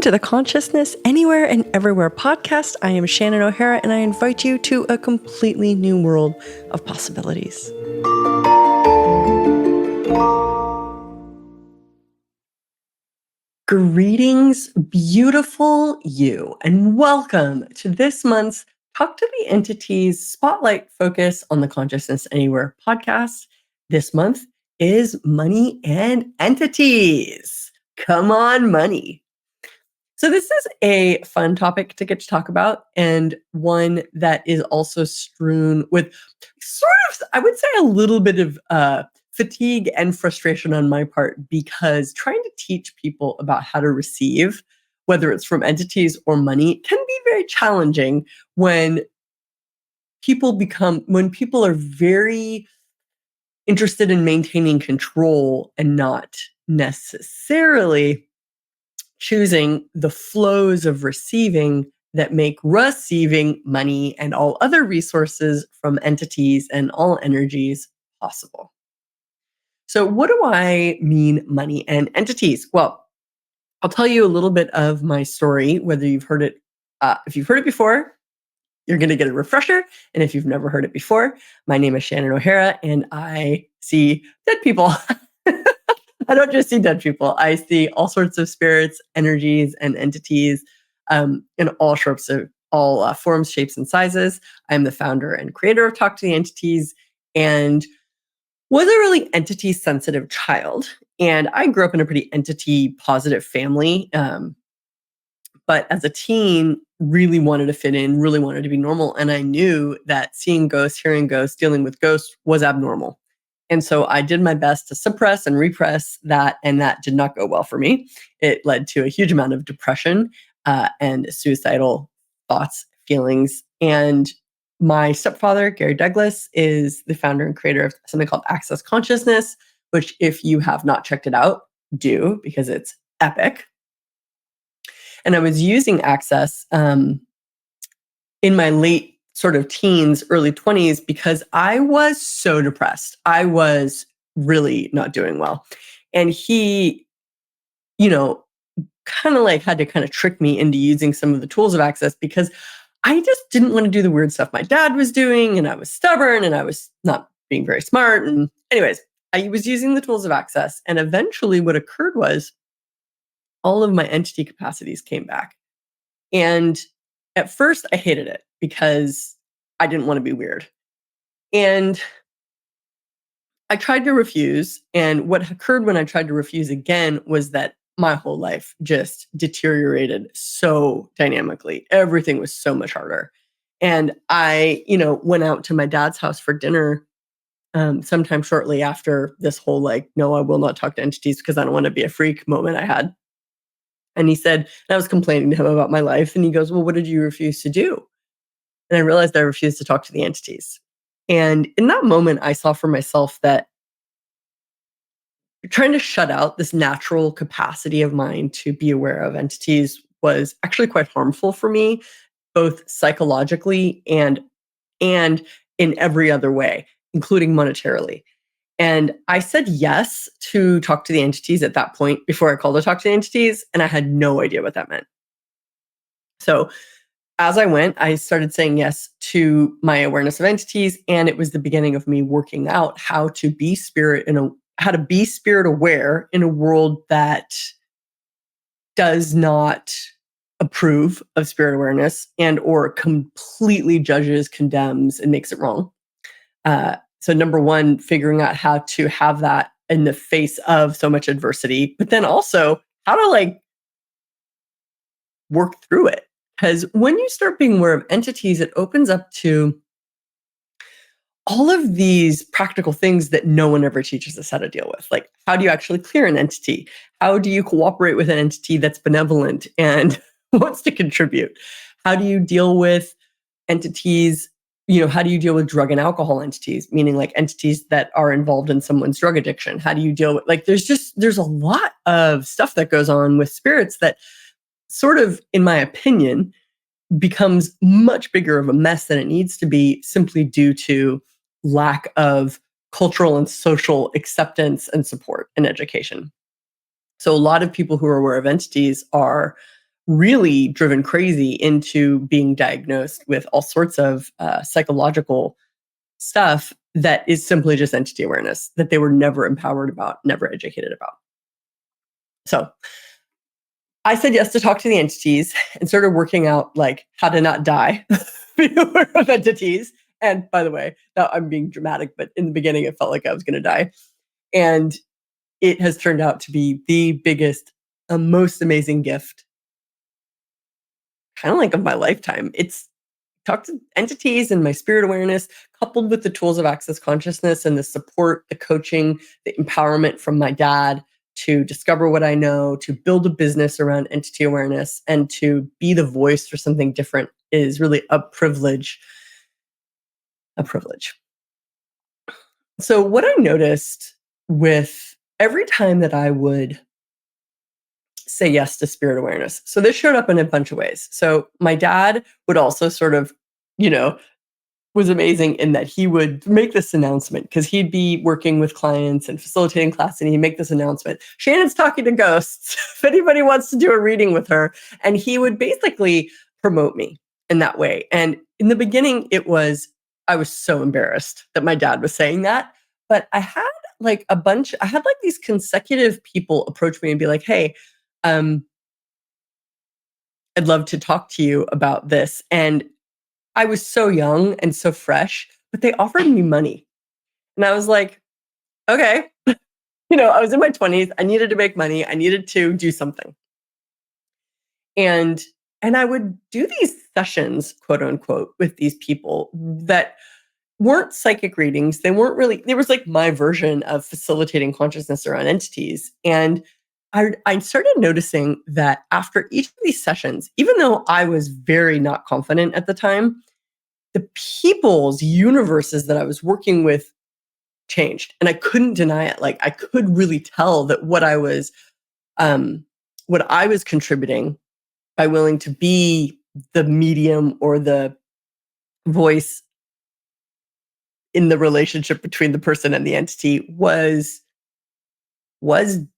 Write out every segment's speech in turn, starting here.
to the Consciousness Anywhere and Everywhere podcast. I am Shannon O'Hara, and I invite you to a completely new world of possibilities. Greetings, beautiful you, and welcome to this month's Talk to the Entities Spotlight Focus on the Consciousness Anywhere podcast. This month is money and entities. Come on, money. So this is a fun topic to get to talk about, and one that is also strewn with sort of, I would say, a little bit of fatigue and frustration on my part, because trying to teach people about how to receive, whether it's from entities or money, can be very challenging when people are very interested in maintaining control and not necessarily choosing the flows of receiving that make receiving money and all other resources from entities and all energies possible. So what do I mean money and entities? Well, I'll tell you a little bit of my story, whether you've heard it. If you've heard it before, you're going to get a refresher. And if you've never heard it before, my name is Shannon O'Hara, and I see dead people. I don't just see dead people. I see all sorts of spirits, energies, and entities in all forms, shapes, and sizes. I'm the founder and creator of Talk to the Entities, and was a really entity-sensitive child. And I grew up in a pretty entity-positive family, but as a teen, really wanted to fit in, really wanted to be normal. And I knew that seeing ghosts, hearing ghosts, dealing with ghosts was abnormal. And so I did my best to suppress and repress that, and that did not go well for me. It led to a huge amount of depression and suicidal thoughts, feelings. And my stepfather, Gary Douglas, is the founder and creator of something called Access Consciousness, which if you have not checked it out, do, because it's epic. And I was using Access in my late sort of teens, early 20s, because I was so depressed. I was really not doing well. And he, kind of like had to kind of trick me into using some of the tools of Access, because I just didn't want to do the weird stuff my dad was doing, and I was stubborn, and I was not being very smart. And anyways, I was using the tools of Access, and eventually what occurred was all of my entity capacities came back. And at first I hated it because I didn't want to be weird. And I tried to refuse. And what occurred when I tried to refuse again was that my whole life just deteriorated so dynamically. Everything was so much harder. And I, went out to my dad's house for dinner sometime shortly after this whole no, I will not talk to entities because I don't want to be a freak moment I had. And he said, and I was complaining to him about my life. And he goes, well, what did you refuse to do? And I realized I refused to talk to the entities. And in that moment, I saw for myself that trying to shut out this natural capacity of mine to be aware of entities was actually quite harmful for me, both psychologically and in every other way, including monetarily. And I said yes to talk to the entities at that point before I called to talk to the entities, and I had no idea what that meant. So as I went, I started saying yes to my awareness of entities, and it was the beginning of me working out how to be spirit aware in a world that does not approve of spirit awareness and or completely judges, condemns, and makes it wrong. So number one, figuring out how to have that in the face of so much adversity, but then also how to work through it. Because when you start being aware of entities, it opens up to all of these practical things that no one ever teaches us how to deal with. Like, how do you actually clear an entity? How do you cooperate with an entity that's benevolent and wants to contribute? How do you deal with entities? How do you deal with drug and alcohol entities, meaning like entities that are involved in someone's drug addiction? How do you deal with, there's a lot of stuff that goes on with spirits that sort of, in my opinion, becomes much bigger of a mess than it needs to be, simply due to lack of cultural and social acceptance and support and education. So a lot of people who are aware of entities are really driven crazy into being diagnosed with all sorts of psychological stuff that is simply just entity awareness that they were never empowered about, never educated about. So I said yes to talk to the entities and started working out like how to not die of entities. And by the way, now I'm being dramatic, but in the beginning it felt like I was going to die. And it has turned out to be the biggest, most amazing gift, kind of like of my lifetime. It's talk to entities and my spirit awareness, coupled with the tools of access consciousness and the support, the coaching, the empowerment from my dad to discover what I know, to build a business around entity awareness, and to be the voice for something different is really a privilege. A privilege. So, what I noticed with every time that I would say yes to spirit awareness, so this showed up in a bunch of ways. So, my dad would also sort of, you know, was amazing in that he would make this announcement because he'd be working with clients and facilitating class, and he'd make this announcement: Shannon's talking to ghosts. If anybody wants to do a reading with her, and he would basically promote me in that way. And in the beginning, I was so embarrassed that my dad was saying that, but I had I had like these consecutive people approach me and be like, "Hey, um, I'd love to talk to you about this," and I was so young and so fresh, but they offered me money. And I was like, okay. I was in my 20s. I needed to make money. I needed to do something. And and I would do these sessions, quote unquote, with these people that weren't psychic readings. They weren't really, there was like my version of facilitating consciousness around entities. And I started noticing that after each of these sessions, even though I was very not confident at the time, the people's universes that I was working with changed, and I couldn't deny it. Like I could really tell that what I was contributing by willing to be the medium or the voice in the relationship between the person and the entity was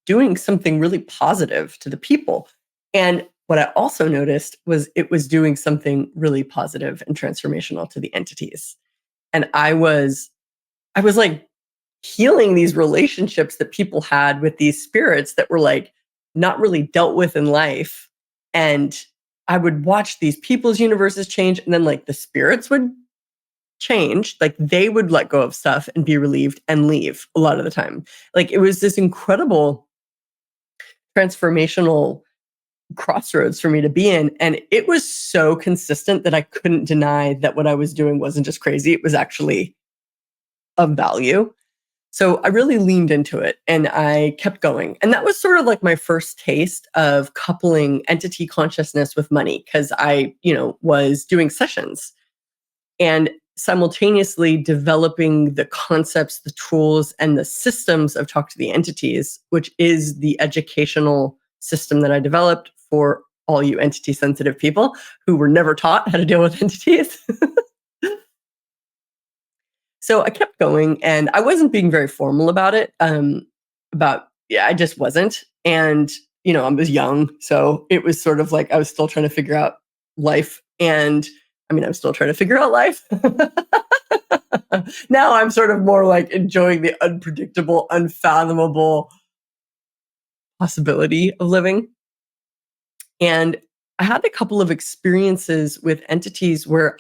doing something really positive to the people. And what I also noticed was it was doing something really positive and transformational to the entities. And I was like healing these relationships that people had with these spirits that were like not really dealt with in life. And I would watch these people's universes change, and then like the spirits would change. Like they would let go of stuff and be relieved and leave a lot of the time. Like it was this incredible transformational crossroads for me to be in. And it was so consistent that I couldn't deny that what I was doing wasn't just crazy, it was actually of value. So I really leaned into it and I kept going. And that was sort of like my first taste of coupling entity consciousness with money because I, was doing sessions and simultaneously developing the concepts, the tools, and the systems of Talk to the Entities, which is the educational system that I developed for all you entity sensitive people who were never taught how to deal with entities. So I kept going and I wasn't being very formal about it. Yeah, I just wasn't. And, I was young. So it was sort of like I was still trying to figure out life. And I mean, I'm still trying to figure out life. Now I'm sort of more like enjoying the unpredictable, unfathomable possibility of living. And I had a couple of experiences with entities where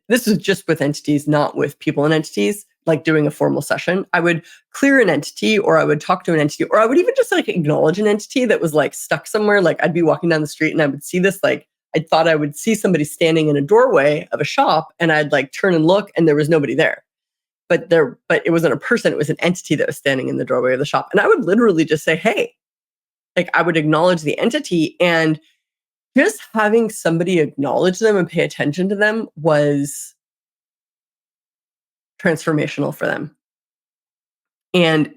this was just with entities, not with people and entities, like doing a formal session. I would clear an entity or I would talk to an entity or I would even just like acknowledge an entity that was like stuck somewhere. Like I'd be walking down the street and I would see this, like, I thought I would see somebody standing in a doorway of a shop and I'd like turn and look and there was nobody there. But it wasn't a person, it was an entity that was standing in the doorway of the shop. And I would literally just say, hey, like I would acknowledge the entity, and just having somebody acknowledge them and pay attention to them was transformational for them. And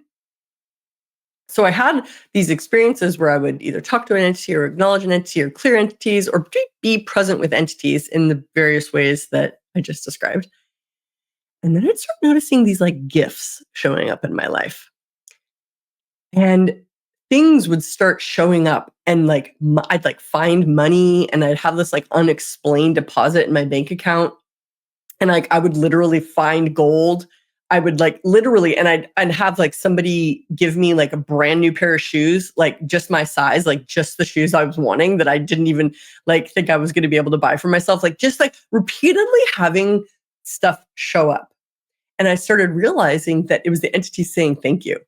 so I had these experiences where I would either talk to an entity or acknowledge an entity or clear entities or be present with entities in the various ways that I just described. And then I'd start noticing these like gifts showing up in my life. And things would start showing up, and like I'd like find money, and I'd have this like unexplained deposit in my bank account, and like I would literally find gold. I would like literally, and I'd have like somebody give me like a brand new pair of shoes, like just my size, like just the shoes I was wanting that I didn't even like think I was going to be able to buy for myself. Like just like repeatedly having stuff show up. And I started realizing that it was the entity saying thank you.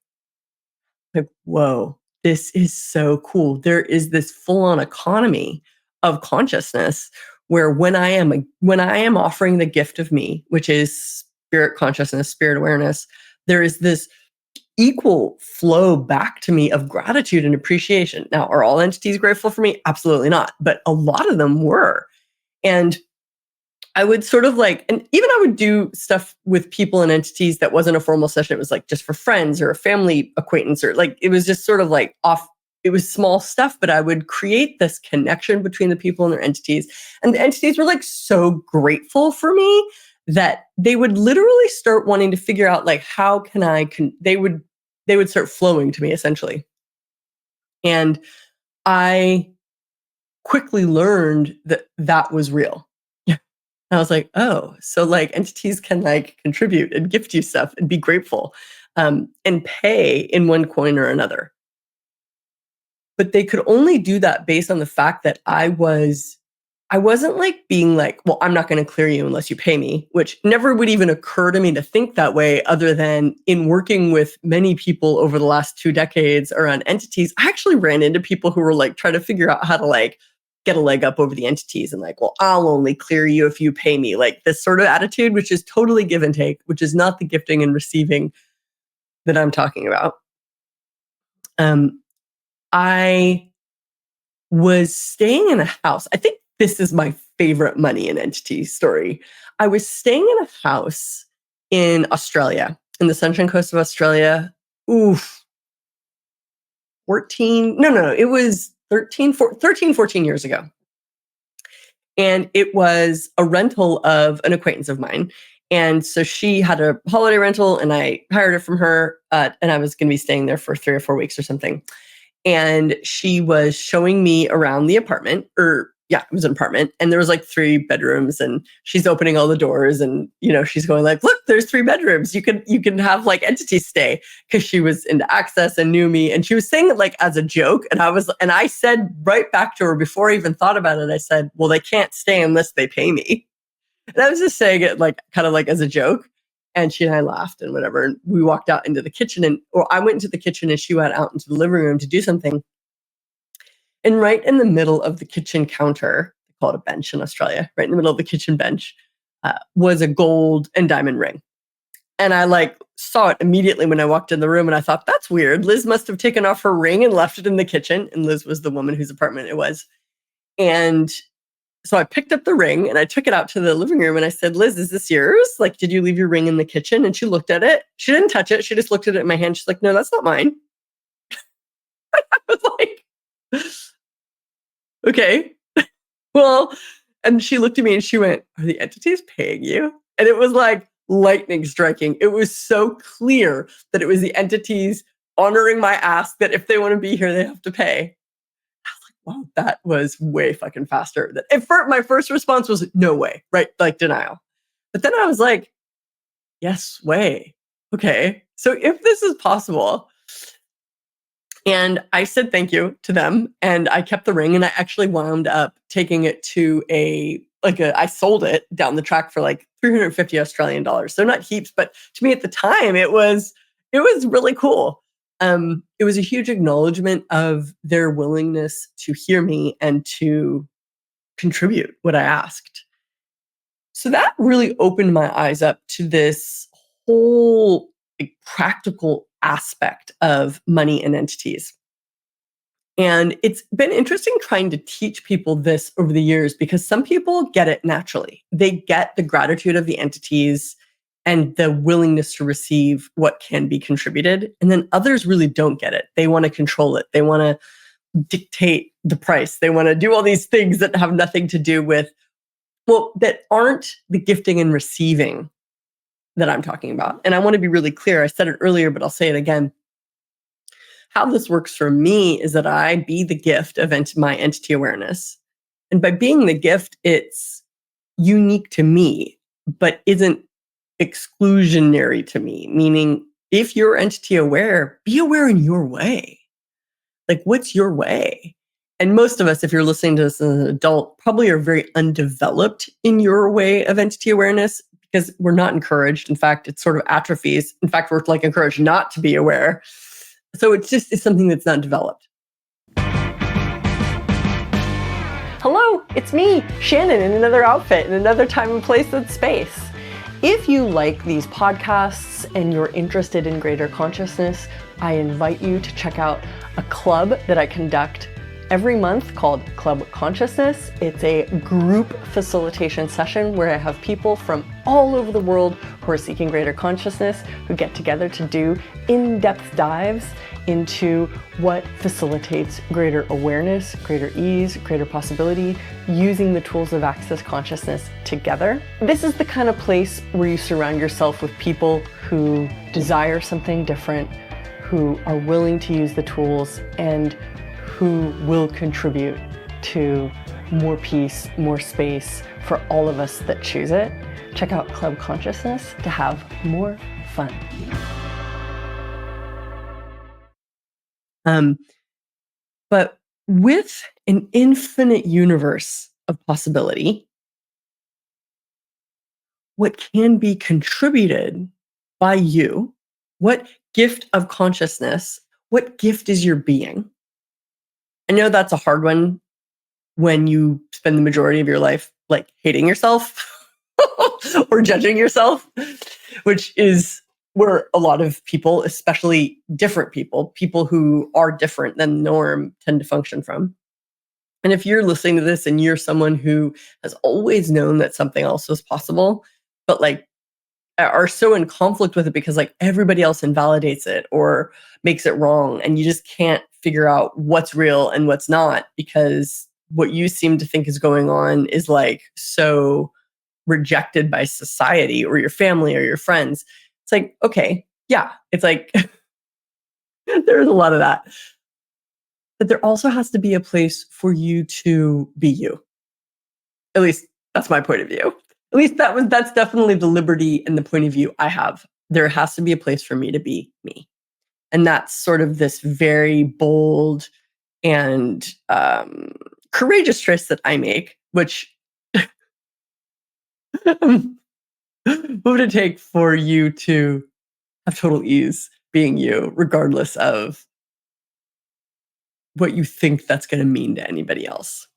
Like, whoa, this is so cool. There is this full-on economy of consciousness where when I am offering the gift of me, which is spirit consciousness, spirit awareness, there is this equal flow back to me of gratitude and appreciation. Now, are all entities grateful for me? Absolutely not. But a lot of them were. And I would sort of like, and even I would do stuff with people and entities that wasn't a formal session. It was like just for friends or a family acquaintance, or like, it was just sort of like off. It was small stuff, but I would create this connection between the people and their entities. And the entities were like so grateful for me that they would literally start wanting to figure out like, how can they would start flowing to me essentially. And I quickly learned that that was real. And I was like, oh, so like entities can like contribute and gift you stuff and be grateful, and pay in one coin or another. But they could only do that based on the fact that I wasn't like being like, well, I'm not going to clear you unless you pay me, which never would even occur to me to think that way, other than in working with many people over the last 2 decades around entities. I actually ran into people who were like trying to figure out how to like get a leg up over the entities and like, well, I'll only clear you if you pay me. Like this sort of attitude, which is totally give and take, which is not the gifting and receiving that I'm talking about. Um, I was staying in a house. I think this is my favorite money and entity story. I was staying in a house in Australia, in the Sunshine Coast of Australia. Oof, 14, no, it was 14 years ago. And it was a rental of an acquaintance of mine. And so she had a holiday rental and I hired it from her. And I was going to be staying there for 3 or 4 weeks or something. And she was showing me around the apartment, or yeah, it was an apartment, and there was like 3 bedrooms, and she's opening all the doors, and she's going like, look, there's 3 bedrooms, you can have like entities stay, because she was into access and knew me, and she was saying it like as a joke, and I said right back to her before I even thought about it, I said, well, they can't stay unless they pay me. And I was just saying it like kind of like as a joke. And she and I laughed and whatever. And we walked out into the kitchen, or I went into the kitchen and she went out into the living room to do something. And right in the middle of the kitchen counter, they call it a bench in Australia, right in the middle of the kitchen bench, was a gold and diamond ring. And I like saw it immediately when I walked in the room, and I thought, that's weird. Liz must have taken off her ring and left it in the kitchen. And Liz was the woman whose apartment it was. And so I picked up the ring and I took it out to the living room and I said, Liz, is this yours? Like, did you leave your ring in the kitchen? And she looked at it. She didn't touch it. She just looked at it in my hand. She's like, no, that's not mine. I was like, okay, well, and she looked at me and she went, are the entities paying you? And it was like lightning striking. It was so clear that it was the entities honoring my ask that if they want to be here, they have to pay. Wow, that was way fucking faster. My first response was no way, right? Like denial. But then I was like, yes way. Okay. So if this is possible, and I said thank you to them and I kept the ring, and I actually wound up taking it to I sold it down the track for like 350 Australian dollars. So not heaps, but to me at the time it was really cool. It was a huge acknowledgement of their willingness to hear me and to contribute what I asked. So that really opened my eyes up to this whole like, practical aspect of money and entities. And it's been interesting trying to teach people this over the years, because some people get it naturally. They get the gratitude of the entities and the willingness to receive what can be contributed. And then others really don't get it. They want to control it. They want to dictate the price. They want to do all these things that have nothing to do with, well, that aren't the gifting and receiving that I'm talking about. And I want to be really clear. I said it earlier, but I'll say it again. how this works for me is that I be the gift of my entity awareness. And by being the gift, it's unique to me, but isn't exclusionary to me. Meaning, if you're entity aware, be aware in your way. Like, what's your way? And most of us, if you're listening to this as an adult, probably are very undeveloped in your way of entity awareness because we're not encouraged. In fact, it sort of atrophies. In fact, we're like encouraged not to be aware. So it's something that's not developed. Hello, it's me, Shannon, in another outfit, in another time and place and space. If you like these podcasts and you're interested in greater consciousness, I invite you to check out a club that I conduct every month called Club Consciousness. It's a group facilitation session where I have people from all over the world who are seeking greater consciousness who get together to do in-depth dives into what facilitates greater awareness, greater ease, greater possibility, using the tools of Access Consciousness together. This is the kind of place where you surround yourself with people who desire something different, who are willing to use the tools, and who will contribute to more peace, more space for all of us that choose it. Check out Club Consciousness to have more fun. But with an infinite universe of possibility, what can be contributed by you, what gift of consciousness, what gift is your being? I know that's a hard one when you spend the majority of your life like hating yourself or judging yourself, which is where a lot of people, especially different people who are different than the norm, tend to function from. And if you're listening to this and you're someone who has always known that something else was possible, but like are so in conflict with it because like everybody else invalidates it or makes it wrong, and you just can't figure out what's real and what's not because what you seem to think is going on is like so rejected by society or your family or your friends. It's like, okay, yeah, it's like there's a lot of that. But there also has to be a place for you to be you. At least that's my point of view. At least that's definitely the liberty and the point of view I have. There has to be a place for me to be me. And that's sort of this very bold and courageous choice that I make, which what would it take for you to have total ease being you, regardless of what you think that's going to mean to anybody else?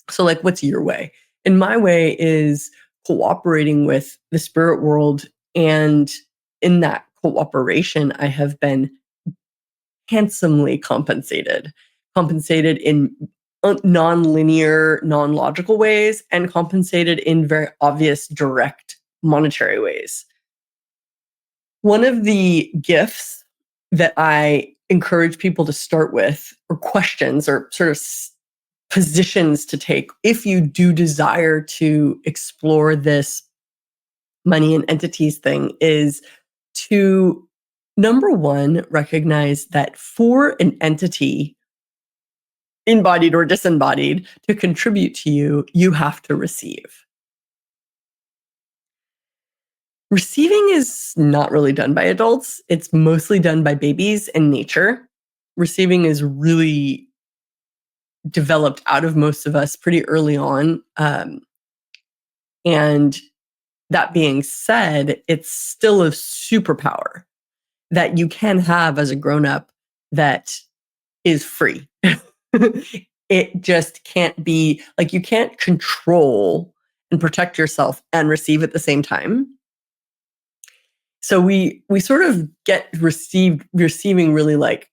So, like, what's your way? And my way is cooperating with the spirit world. And in that cooperation, I have been handsomely compensated in non-linear, non-logical ways, and compensated in very obvious, direct monetary ways. One of the gifts that I encourage people to start with, or questions, or sort of positions to take if you do desire to explore this money and entities thing, is to, number one, recognize that for an entity, embodied or disembodied, to contribute to you, you have to receive. Receiving is not really done by adults. It's mostly done by babies and nature. Receiving is really developed out of most of us pretty early on. And that being said, it's still a superpower that you can have as a grown-up that is free. It just can't be like, you can't control and protect yourself and receive at the same time. So we sort of get receiving really like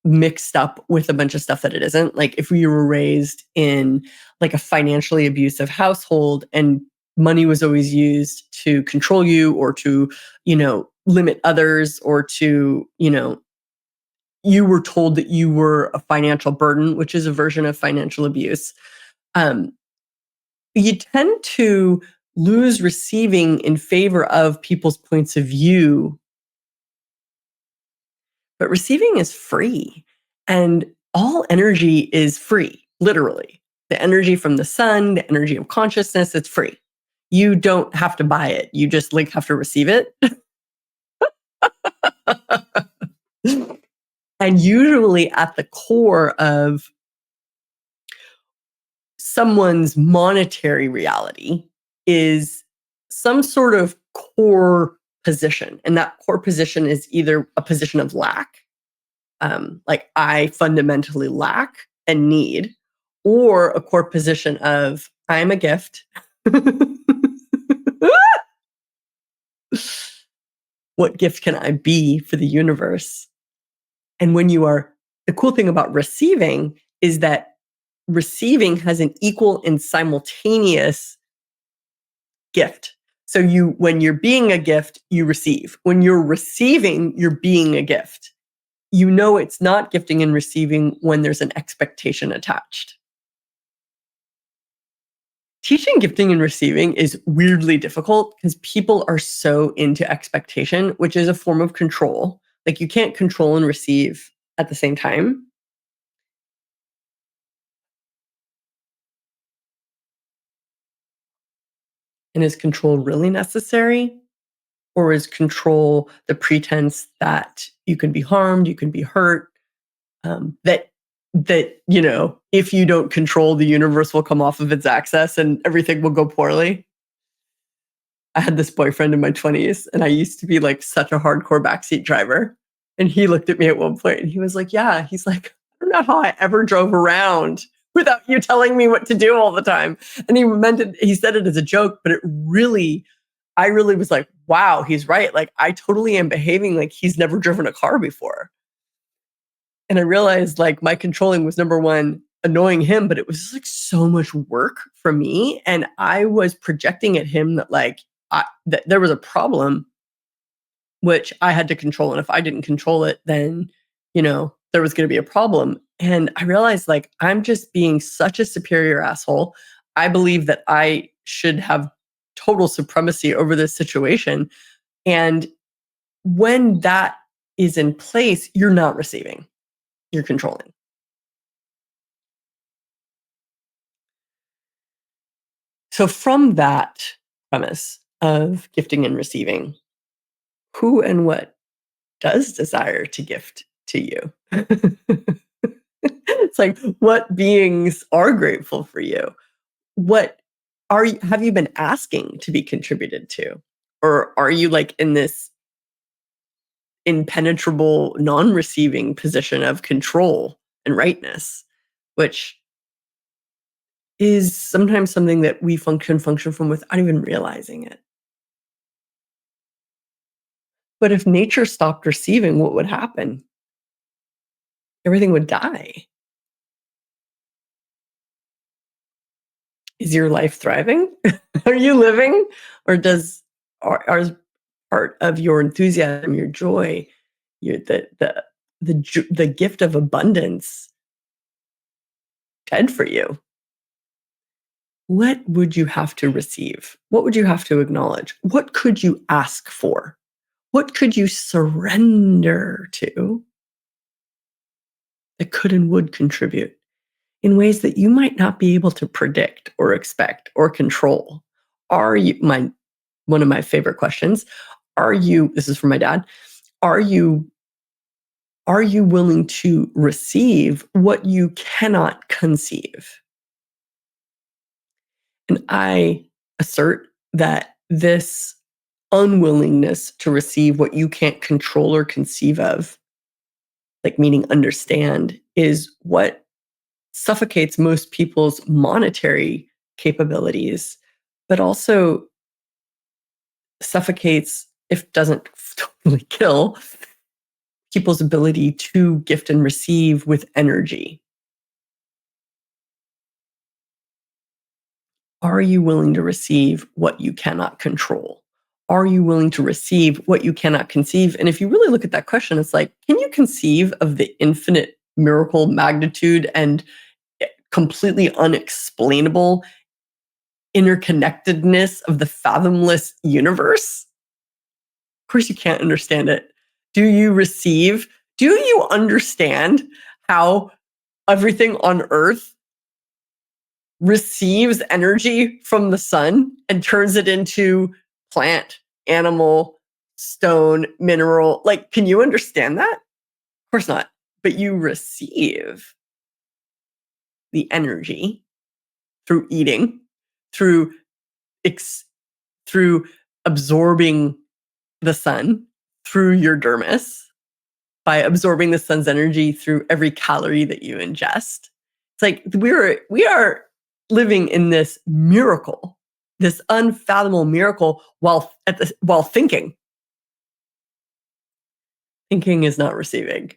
mixed up with a bunch of stuff that it isn't. Like if we were raised in like a financially abusive household and money was always used to control you or to, limit others, or to, you were told that you were a financial burden, which is a version of financial abuse. You tend to lose receiving in favor of people's points of view but receiving is free. And all energy is free, literally. The energy from the sun, the energy of consciousness, it's free. You don't have to buy it. You just like have to receive it. And usually at the core of someone's monetary reality is some sort of core position. And that core position is either a position of lack, like I fundamentally lack and need, or a core position of I'm a gift. What gift can I be for the universe? And when you are, the cool thing about receiving is that receiving has an equal and simultaneous gift. So when you're being a gift, you receive. When you're receiving, you're being a gift. You know it's not gifting and receiving when there's an expectation attached. Teaching gifting and receiving is weirdly difficult because people are so into expectation, which is a form of control. Like you can't control and receive at the same time. And is control really necessary? Or is control the pretense that you can be harmed, you can be hurt, that if you don't control, the universe will come off of its axis and everything will go poorly? I had this boyfriend in my 20s, and I used to be like such a hardcore backseat driver. And he looked at me at one point and he was like, yeah, he's like, I don't know how I ever drove around without you telling me what to do all the time. And he said it as a joke, but I really was like, wow, he's right. Like I totally am behaving like he's never driven a car before. And I realized like my controlling was number one, annoying him, but it was just like so much work for me. And I was projecting at him that that there was a problem which I had to control. And if I didn't control it, then, there was going to be a problem. And I realized like, I'm just being such a superior asshole. I believe that I should have total supremacy over this situation. And when that is in place, you're not receiving, you're controlling. So from that premise of gifting and receiving, who and what does desire to gift to you? It's like, what beings are grateful for you? What have you been asking to be contributed to? Or are you like in this impenetrable, non-receiving position of control and rightness, which is sometimes something that we function from without even realizing it. But if nature stopped receiving, what would happen? Everything would die. Is your life thriving? Are you living? Or are part of your enthusiasm, your joy, the gift of abundance dead for you? What would you have to receive? What would you have to acknowledge? What could you ask for? What could you surrender to that could and would contribute in ways that you might not be able to predict or expect or control? Are you, one of my favorite questions, this is from my dad, are you willing to receive what you cannot conceive? And I assert that this unwillingness to receive what you can't control or conceive of, like meaning understand, is what suffocates most people's monetary capabilities, but also suffocates, if doesn't totally kill, people's ability to gift and receive with energy. Are you willing to receive what you cannot control? Are you willing to receive what you cannot conceive? And if you really look at that question, it's like, can you conceive of the infinite miracle magnitude and completely unexplainable interconnectedness of the fathomless universe? Of course, you can't understand it. Do you receive Do you understand how everything on Earth receives energy from the sun and turns it into plant, animal, stone, mineral? Like, can you understand that? Of course not. But you receive the energy through eating, through ex- through absorbing the sun through your dermis, by absorbing the sun's energy through every calorie that you ingest. It's like we are living in this miracle, this unfathomable miracle while thinking. Thinking is not receiving.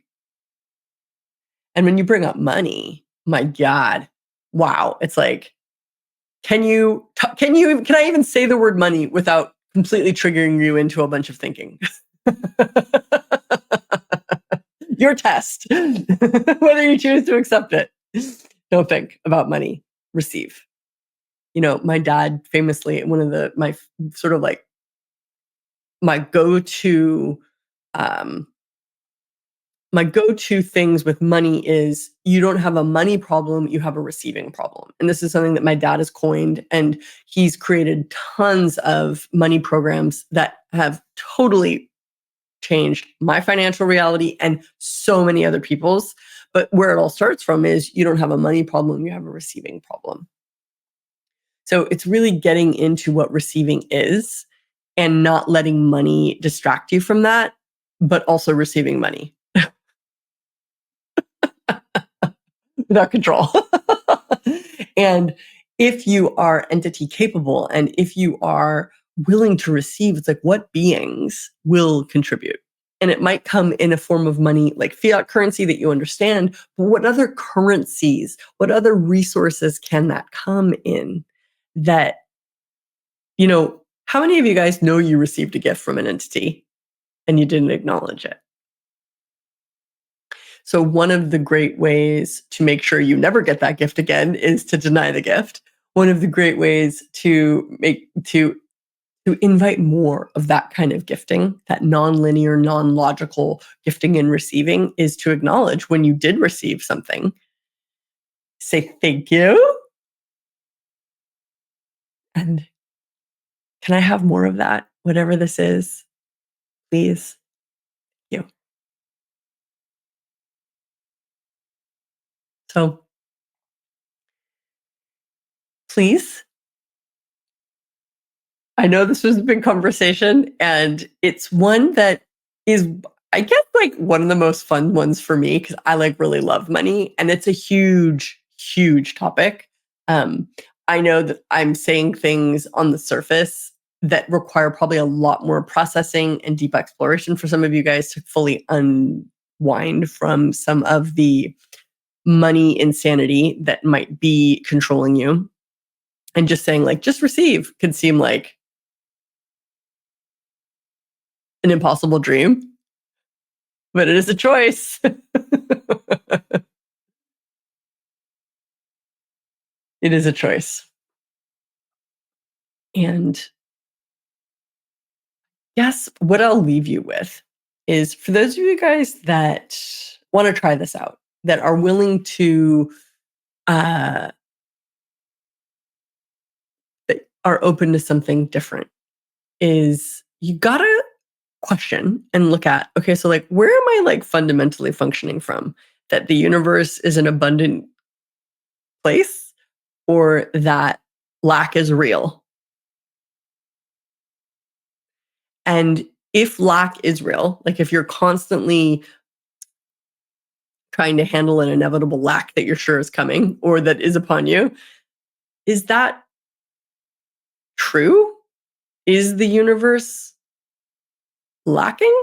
And when you bring up money, my God, wow, it's like, can I even say the word money without completely triggering you into a bunch of thinking? Your test, whether you choose to accept it. Don't think about money, receive. My dad famously, one of my sort of like my go-to um, my go-to things with money is you don't have a money problem, you have a receiving problem. And this is something that my dad has coined, and he's created tons of money programs that have totally changed my financial reality and so many other people's. But where it all starts from is you don't have a money problem, you have a receiving problem. So it's really getting into what receiving is and not letting money distract you from that, but also receiving money without control. And if you are entity capable and if you are willing to receive, it's like what beings will contribute? And it might come in a form of money like fiat currency that you understand, but what other currencies, what other resources can that come in that, how many of you guys know you received a gift from an entity and you didn't acknowledge it? So one of the great ways to make sure you never get that gift again is to deny the gift. One of the great ways to invite more of that kind of gifting, that nonlinear, non-logical gifting and receiving, is to acknowledge when you did receive something. Say thank you. And can I have more of that? Whatever this is, please. Thank you. So please, I know this was a big conversation, and it's one that is, I guess, like one of the most fun ones for me because I like really love money, and it's a huge, huge topic. Um, I know that I'm saying things on the surface that require probably a lot more processing and deep exploration for some of you guys to fully unwind from some of the money insanity that might be controlling you. And just saying, like, just receive could seem like an impossible dream, but it is a choice. It is a choice. And yes, what I'll leave you with is for those of you guys that want to try this out, that are willing to, that are open to something different, is you gotta question and look at, okay, so like, where am I like fundamentally functioning from? That the universe is an abundant place or that lack is real? And if lack is real, like if you're constantly trying to handle an inevitable lack that you're sure is coming or that is upon you, is that true? Is the universe lacking?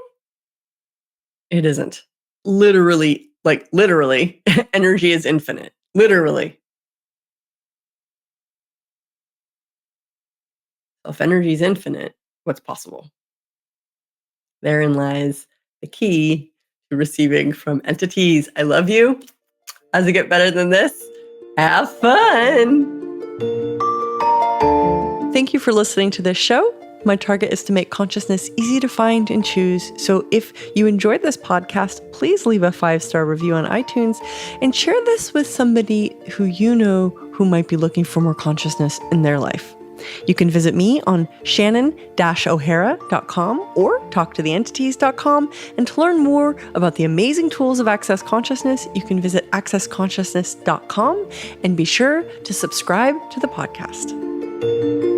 It isn't. Literally, like literally, energy is infinite. Literally. If energy is infinite, what's possible? Therein lies the key to receiving from entities. I love you. Does it get better than this? Have fun. Thank you for listening to this show. My target is to make consciousness easy to find and choose. So if you enjoyed this podcast, please leave a 5-star review on iTunes and share this with somebody who you know who might be looking for more consciousness in their life. You can visit me on Shannon-O'Hara.com or talktotheentities.com. And to learn more about the amazing tools of Access Consciousness, you can visit accessconsciousness.com and be sure to subscribe to the podcast.